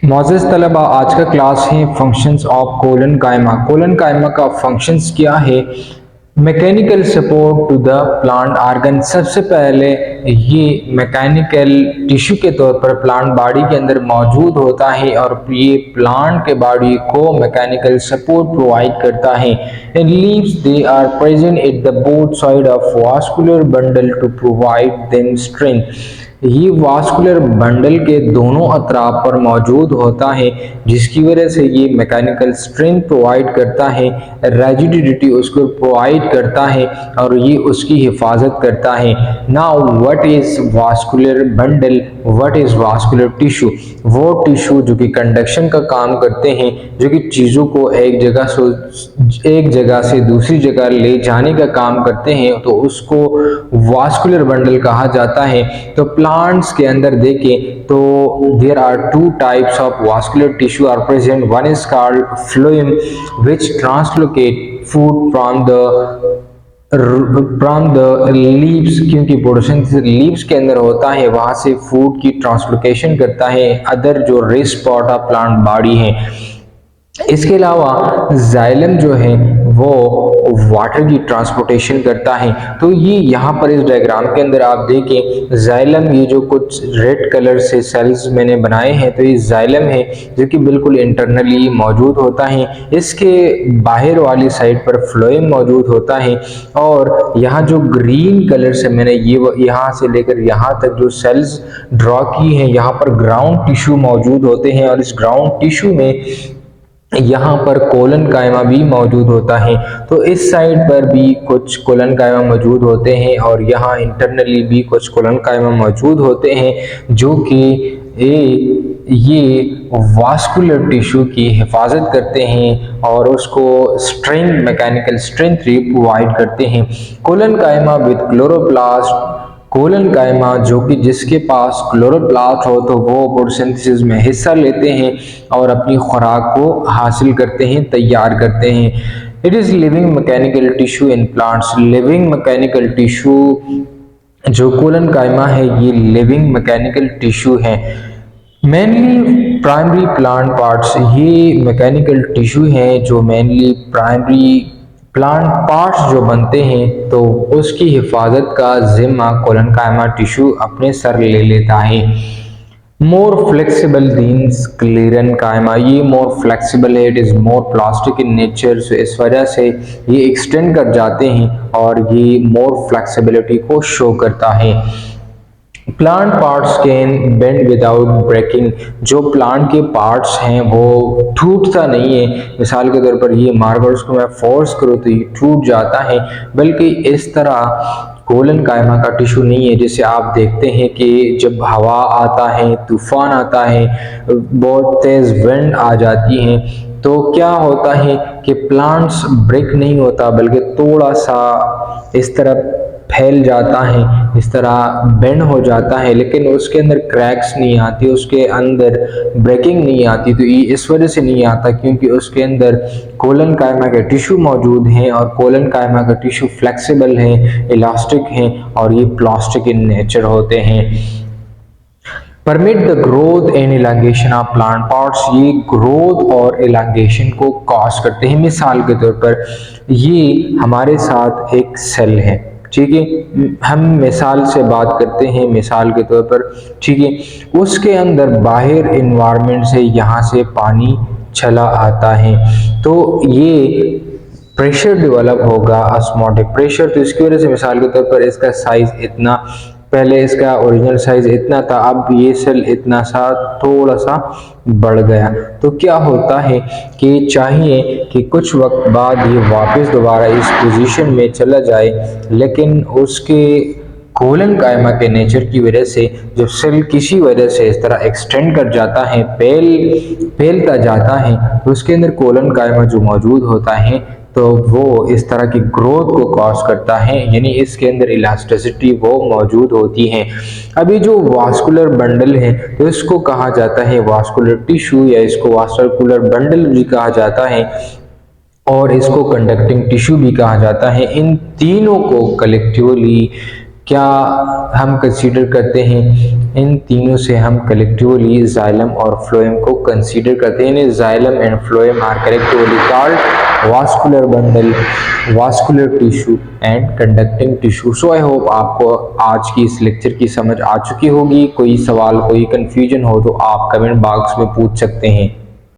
मोअज़्ज़ज़ तलबा, आज का क्लास है फंक्शंस ऑफ कोलन कायमा। कोलन कायमा का फंक्शंस क्या है? Mechanical support to the plant organ. सबसे पहले ये मैकेनिकल टिश्यू के तौर पर प्लांट बॉडी के अंदर मौजूद होता है और ये प्लांट के बॉडी को मैकेनिकल सपोर्ट प्रोवाइड करता है। In leaves they are present at the both side of vascular bundle to provide them strength. ये वास्कुलर बंडल के दोनों अतराफ पर मौजूद होता है, जिसकी वजह से ये मैकेनिकल स्ट्रेंथ प्रोवाइड करता है, रिजिडिटी उसको प्रोवाइड करता है और ये उसकी हिफाजत करता है। Now what is vascular bundle, what is vascular tissue? वो टिश्यू जो कि कंडक्शन का काम करते हैं, जो कि चीज़ों को एक जगह से दूसरी जगह ले जाने का काम करते हैं, तो उसको वास्कुलर बंडल कहा जाता है। तो प्लांट्स के अंदर देखें तो there are two types of vascular tissue are present. One is called phloem which translocate food from the leaves, क्योंकि फोटोसिंथेसिस लीव्स के अंदर होता है, वहां से फूड की ट्रांसलोकेशन करता है अदर जो rest part of plant body है। इसके अलावा जाइलम जो है वो वाटर की ट्रांसपोर्टेशन करता है। तो ये यहाँ पर इस डायग्राम के अंदर आप देखें जाइलम, ये जो कुछ रेड कलर से सेल्स मैंने बनाए हैं, तो ये जाइलम है जो कि बिल्कुल इंटरनली मौजूद होता है। इसके बाहर वाली साइड पर फ्लोएम मौजूद होता है और यहाँ जो ग्रीन कलर से मैंने ये यहाँ से लेकर यहाँ तक जो सेल्स ड्रॉ की हैं, यहाँ पर ग्राउंड टिश्यू मौजूद होते हैं और इस ग्राउंड टिश्यू में यहाँ पर कोलन कायमा भी मौजूद होता है। तो इस साइड पर भी कुछ कोलन कायमा मौजूद होते हैं और यहाँ इंटरनली भी कुछ कोलन कायमा मौजूद होते हैं, जो कि ये वास्कुलर टिश्यू की हिफाजत करते हैं और उसको स्ट्रेंथ, मैकेनिकल स्ट्रेंथ प्रोवाइड करते हैं। कोलन कायमा विद क्लोरोप्लास्ट, कोलन कायमा जो कि जिसके पास क्लोरोप्लास्ट हो तो वो फोटोसिंथेसिस में हिस्सा लेते हैं और अपनी खुराक को हासिल करते हैं, तैयार करते हैं। It is living mechanical tissue in plants. Living mechanical tissue जो कोलन कायमा है, ये लिविंग मैकेनिकल टिश्यू है। मेनली प्राइमरी प्लांट पार्ट्स, ये मैकेनिकल टिश्यू हैं जो मेनली प्राइमरी प्लांट पार्ट्स जो बनते हैं, तो उसकी हिफाजत का जिम्मा कोलन कायमा टिश्यू अपने सर ले लेता है। More flexible then sclerenchyma, ये मोर फ्लेक्सिबल है, it is more plastic in nature, so इस वजह से ये एक्सटेंड कर जाते हैं और ये मोर फ्लेक्सिबिलिटी को शो करता है। Plant parts can bend without breaking, जो प्लांट के पार्ट्स हैं वो टूटता नहीं है। मिसाल के तौर पर ये मार्बल्स को मैं फोर्स करूँ तो ये टूट जाता है, बल्कि इस तरह कोलन कायमा का टिश्यू नहीं है। जैसे आप देखते हैं कि जब हवा आता है, तूफान आता है, बहुत तेज़ विंड आ जाती है, तो क्या होता है कि प्लांट्स ब्रेक नहीं होता, बल्कि थोड़ा सा इस तरह फैल जाता है, इस तरह बेंड हो जाता है, लेकिन उसके अंदर क्रैक्स नहीं आती, उसके अंदर ब्रेकिंग नहीं आती। तो ये इस वजह से नहीं आता क्योंकि उसके अंदर कोलन कायमा के टिश्यू मौजूद हैं और कोलन कायमा का टिश्यू फ्लेक्सिबल है, इलास्टिक है और ये प्लास्टिक इन नेचर होते हैं। Permit the growth and elongation of plant parts, ये ग्रोथ और इलांगेशन को कॉज करते हैं। मिसाल के तौर पर ये हमारे साथ एक सेल है, ठीक है, हम मिसाल से बात करते हैं, मिसाल के तौर पर, ठीक है, उसके अंदर बाहर इन्वायरमेंट से यहाँ से पानी चला आता है, तो ये प्रेशर डेवलप होगा, ऑस्मोटिक प्रेशर। तो इसकी वजह से मिसाल के तौर पर इसका साइज इतना, पहले इसका ओरिजिनल साइज इतना था, अब ये सेल इतना सा थोड़ा सा बढ़ गया। तो क्या होता है कि चाहिए कि कुछ वक्त बाद ये वापस दोबारा इस पोजीशन में चला जाए, लेकिन उसके कोलन कायमा के नेचर की वजह से जब सेल किसी वजह से इस तरह एक्सटेंड कर जाता है, फैलता जाता है, तो उसके अंदर कोलन कायमा जो मौजूद होता है तो वो इस तरह की ग्रोथ को कॉज करता है, यानी इसके अंदर इलास्टिसिटी वो मौजूद होती है। अभी जो वास्कुलर बंडल है तो इसको कहा जाता है वास्कुलर टिश्यू, या इसको वास्कुलर बंडल भी कहा जाता है और इसको कंडक्टिंग टिश्यू भी कहा जाता है। इन तीनों को कलेक्टिवली क्या हम कंसीडर करते हैं? इन तीनों से हम कलेक्टिवली जाइलम और फ्लोएम को कंसीडर करते हैं। Xylem and phloem are collectively called vascular bundle, vascular tissue and conducting tissue. So I hope आपको आज की इस लेक्चर की समझ आ चुकी होगी। कोई सवाल, कोई कंफ्यूजन हो तो आप कमेंट बॉक्स में पूछ सकते हैं।